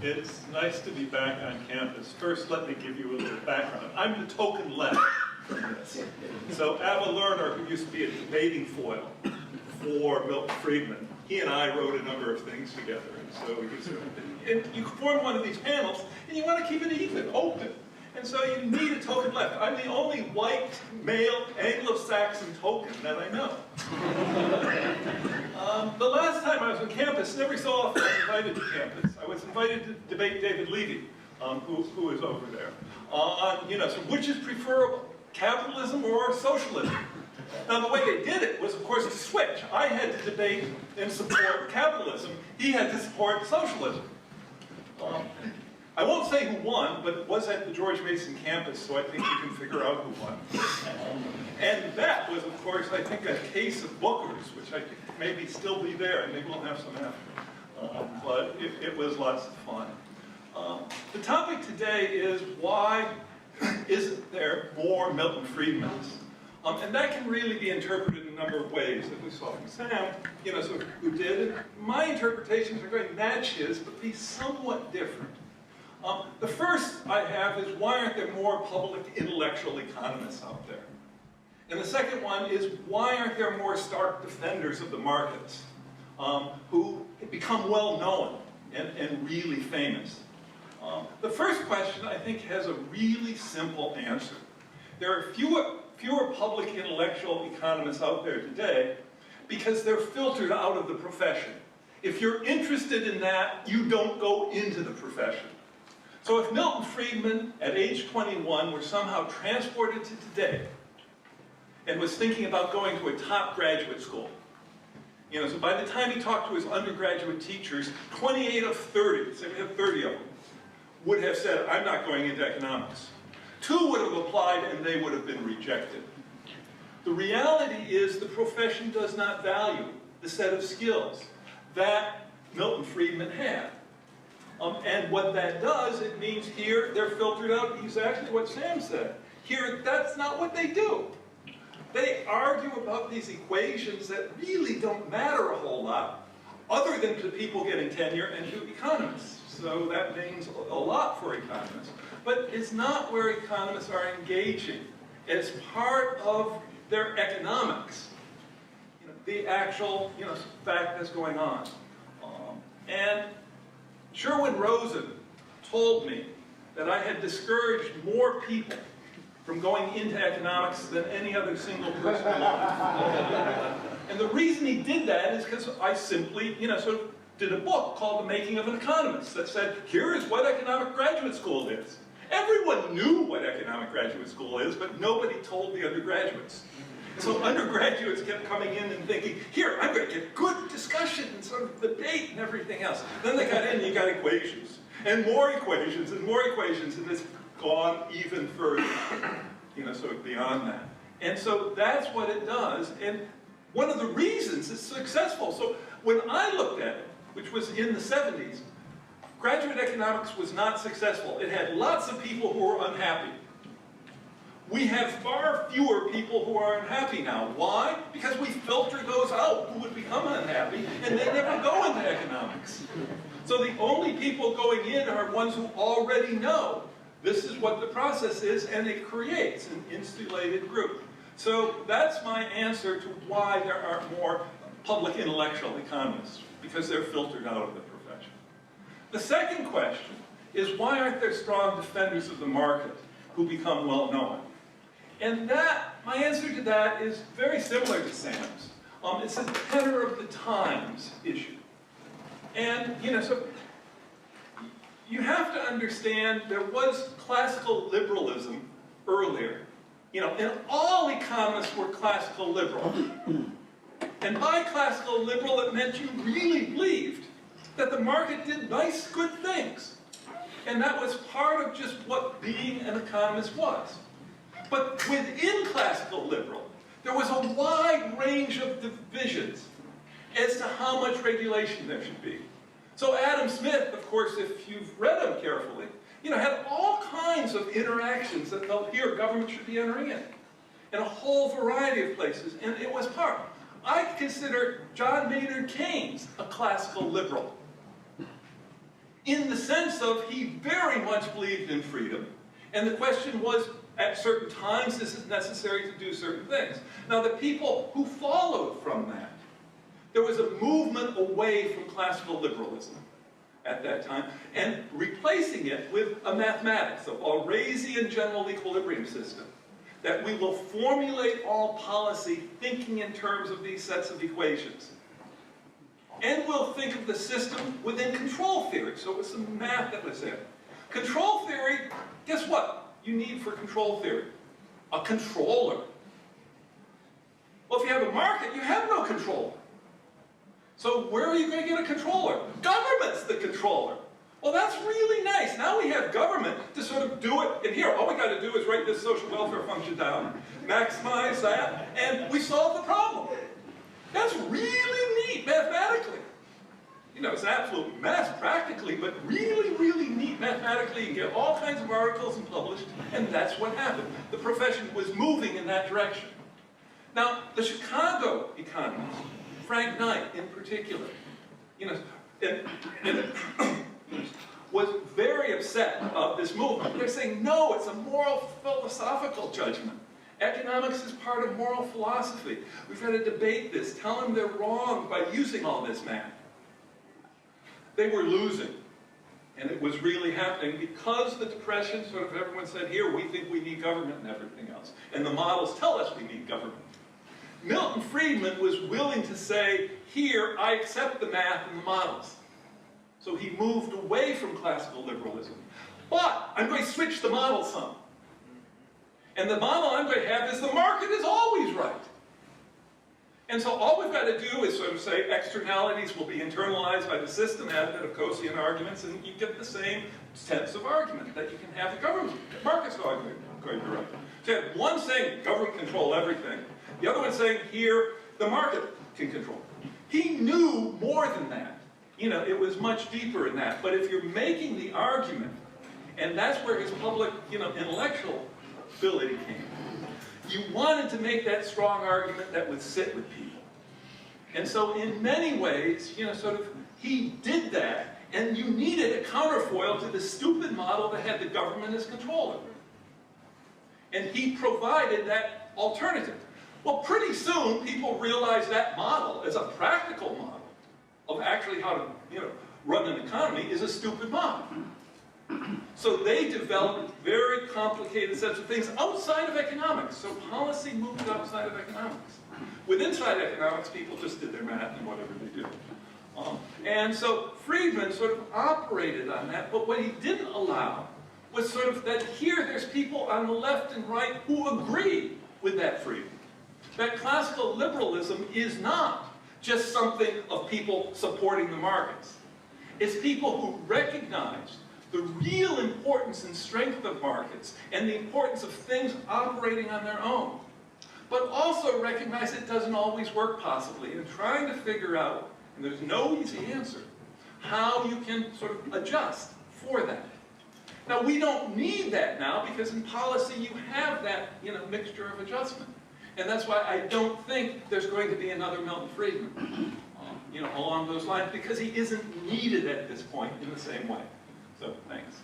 It's nice to be back on campus. First, let me give you a little background. I'm the token left from this. So Ava Lerner, who used to be a debating foil for Milton Friedman, he and I wrote a number of things together. And so and you form one of these panels, and you want to keep it even, open. And so you need a token left. I'm the only white, male, Anglo-Saxon token that I know. The last time I was on campus, every so often I was invited to campus. I was invited to debate David Levy, who is over there, on, so which is preferable, capitalism or socialism? Now, the way they did it was, of course, to switch. I had to debate and support capitalism. He had to support socialism. I won't say who won, but it was at the George Mason campus, so I think you can figure out who won. And that was, of course, I think a case of Booker's, which I think maybe still be there, and maybe we'll have some after. But it was lots of fun. The topic today is why isn't there more Milton Friedmans? And that can really be interpreted in a number of ways, that we saw from Sam, so who did it. My interpretations are going to match his, but be somewhat different. The first I have is, why aren't there more public intellectual economists out there? And the second one is, why aren't there more stark defenders of the markets who become well-known and really famous? The first question, I think, has a really simple answer. There are fewer public intellectual economists out there today because they're filtered out of the profession. If you're interested in that, you don't go into the profession. So if Milton Friedman, at age 21, were somehow transported to today and was thinking about going to a top graduate school, so by the time he talked to his undergraduate teachers, 28 of 30, say we have 30 of them, would have said, I'm not going into economics. 2 would have applied and they would have been rejected. The reality is the profession does not value the set of skills that Milton Friedman had. And what that does, it means here they're filtered out exactly what Sam said. Here, that's not what they do. They argue about these equations that really don't matter a whole lot, other than to people getting tenure and to economists. So that means a lot for economists. But it's not where economists are engaging. It's part of their economics, the actual fact that's going on. And Sherwin Rosen told me that I had discouraged more people from going into economics than any other single person in life. And the reason he did that is because I simply, sort of did a book called The Making of an Economist that said, here is what economic graduate school is. Everyone knew what economic graduate school is, but nobody told the undergraduates. So undergraduates kept coming in and thinking, here, I'm going to get good discussion and sort of debate and everything else. Then they got in and you got equations, and more equations, and it's gone even further, sort of beyond that. And so that's what it does, and one of the reasons it's successful. So when I looked at it, which was in the 70s, graduate economics was not successful. It had lots of people who were unhappy. We have far fewer people who are unhappy now. Why? Because we filter those out who would become unhappy, and they never go into economics. So the only people going in are ones who already know this is what the process is, and it creates an insulated group. So that's my answer to why there aren't more public intellectual economists, because they're filtered out of the profession. The second question is, why aren't there strong defenders of the market who become well-known? And my answer to that is very similar to Sam's. It's a tenor of the times issue. And, so you have to understand there was classical liberalism earlier. And all economists were classical liberal. And by classical liberal, it meant you really believed that the market did nice, good things. And that was part of just what being an economist was. But within classical liberal, there was a wide range of divisions as to how much regulation there should be. So Adam Smith, of course, if you've read him carefully, had all kinds of interactions that felt here government should be entering in a whole variety of places, and it was part. I consider John Maynard Keynes a classical liberal. in the sense of he very much believed in freedom. And the question was, at certain times, this is necessary to do certain things. Now, the people who followed from that, there was a movement away from classical liberalism at that time, and replacing it with a mathematics, a Walrasian general equilibrium system, that we will formulate all policy thinking in terms of these sets of equations. And we'll think of the system within control theory. So it was some math that was there. Control theory, guess what you need for control theory? A controller. Well, if you have a market, you have no controller. So where are you going to get a controller? Government's the controller. Well, that's really nice. Now we have government to sort of do it. And here, all we got to do is write this social welfare function down, maximize that, and we solve the problem. That's really neat mathematically. You know, it's an absolute mess practically, but really, really neat mathematically. You get all kinds of articles and published, and that's what happened. The profession was moving in that direction. Now, the Chicago economists, Frank Knight in particular, you know, was very upset about this movement. They're saying, no, it's a moral philosophical judgment. Economics is part of moral philosophy. We've got to debate this, tell them they're wrong by using all this math. They were losing. And it was really happening because the Depression, sort of everyone said, here, we think we need government and everything else. And the models tell us we need government. Milton Friedman was willing to say, here, I accept the math and the models. So he moved away from classical liberalism. But I'm going to switch the model some. And the model I'm going to have is the market is always right. And so all we've got to do is sort of say externalities will be internalized by the system, add a bit of Coasian arguments, and you get the same sense of argument that you can have the government. The market's going to be right. So you have one saying government control everything. The other one saying here the market can control. He knew more than that. You know, it was much deeper in that. But if you're making the argument, and that's where his public, you know, intellectual ability came. You wanted to make that strong argument that would sit with people. And so in many ways, you know, sort of, he did that, and you needed a counterfoil to the stupid model that had the government as controller. And he provided that alternative. Well, pretty soon, people realized that model as a practical model of actually how to, you know, run an economy is a stupid model. So they developed very complicated sets of things outside of economics. So policy moved outside of economics. With inside economics, people just did their math and whatever they do. And so Friedman sort of operated on that, but what he didn't allow was sort of that here there's people on the left and right who agree with that freedom. That classical liberalism is not just something of people supporting the markets. It's people who recognize the real importance and strength of markets and the importance of things operating on their own. But also recognize it doesn't always work possibly, and trying to figure out, and there's no easy answer, how you can sort of adjust for that. Now, we don't need that now because in policy you have that, you know, mixture of adjustment. And that's why I don't think there's going to be another Milton Friedman, you know, along those lines, because he isn't needed at this point in the same way. So, thanks.